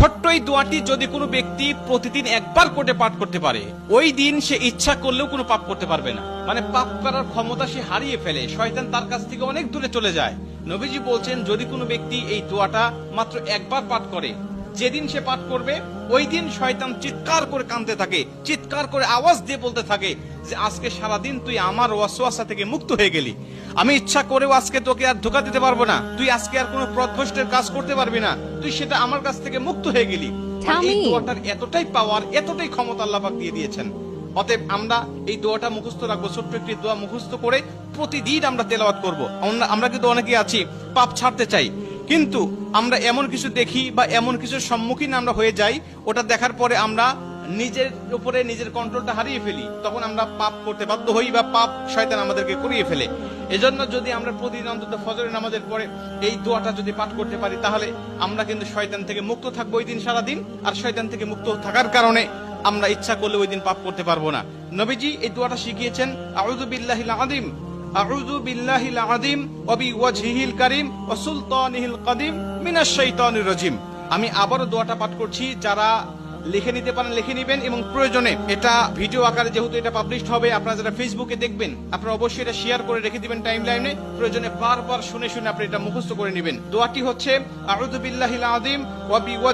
ছোট্ট এই দোয়াটি যদি কোনো ব্যক্তি প্রতিদিন একবার করে পাঠ করতে পারে, ওই দিন সে ইচ্ছা করলেও কোনো পাপ করতে পারবে না। মানে পাপ করার ক্ষমতা সে হারিয়ে ফেলে, শয়তান তার কাছ থেকে অনেক দূরে চলে যায়। নবীজি বলছেন, যদি কোনো ব্যক্তি এই দোয়াটা মাত্র একবার পাঠ করে, যেদিন সে পাঠ করবে ওই দিন শয়তান চিৎকার করে কাঁদতে থাকে, চিৎকার করে আওয়াজ দিয়ে বলতে থাকে যে আজকে সারাদিন তুই আমার ওয়াসওয়াসা থেকে মুক্ত হয়ে গেলি, আমি ইচ্ছা করেও আজকে তোকে আর ধোঁকা দিতে পারবো না, তুই আজকে আর কোনো পথভ্রষ্টের কাজ করতে পারবি না, তুই সেটা আমার কাছ থেকে মুক্ত হয়ে গেলি। এই দোয়াটার এতটাই পাওয়ার, এতটাই ক্ষমতা আল্লাহ পাক দিয়ে দিয়েছেন। অতএব আমরা এই দোয়াটা মুখস্থ রাখবো, ছোট্ট একটি দোয়া মুখস্থ করে প্রতিদিন আমরা তেলাওয়াত করব। আমরা কিন্তু অনেকে আছি পাপ ছাড়তে চাই, কিন্তু আমরা এমন কিছু দেখি বা এমন কিছুর সম্মুখীন আমরা হয়ে যাই, ওটা দেখার পরে আমরা নিজের উপরে নিজের কন্ট্রোলটা হারিয়ে ফেলি, তখন আমরা পাপ করতে বাধ্য হই বা পাপ শয়তান আমাদেরকে করিয়ে ফেলে। এজন্য যদি আমরা প্রতিদিন অন্তত ফজরের নামাজের পরে এই দোয়াটা যদি পাঠ করতে পারি, তাহলে আমরা কিন্তু শয়তান থেকে মুক্ত থাকবো ওই দিন সারাদিন। আর শয়তান থেকে মুক্ত থাকার কারণে আমরা ইচ্ছা করলে ওই দিন পাপ করতে পারবো না। নবীজি এই দোয়াটা শিখিয়েছেন, আউযু বিল্লাহিল আযীম, আউযু বিল্লাহিল আযীম ওয়া বিওয়াজহিল কারীম ওয়া সুলতানিহিল কাদিম মিনাশ শাইতানির রাজীম। আমি আবারও দোয়াটা পাঠ করছি, যারা লিখে নিতে পারেন লিখে নিবেন, এবং প্রয়োজনে এটা ভিডিও আকারে যেহেতু এটা পাবলিশড হবে, আপনারা যারা ফেসবুকে দেখবেন আপনারা অবশ্যই এটা শেয়ার করে রেখে দিবেন টাইমলাইনে, প্রয়োজনে বারবার শুনে শুনে আপনি এটা মুখস্থ করে নেবেন। দোয়াটি হচ্ছে, আউযু বিল্লাহিল আযীম ওয়া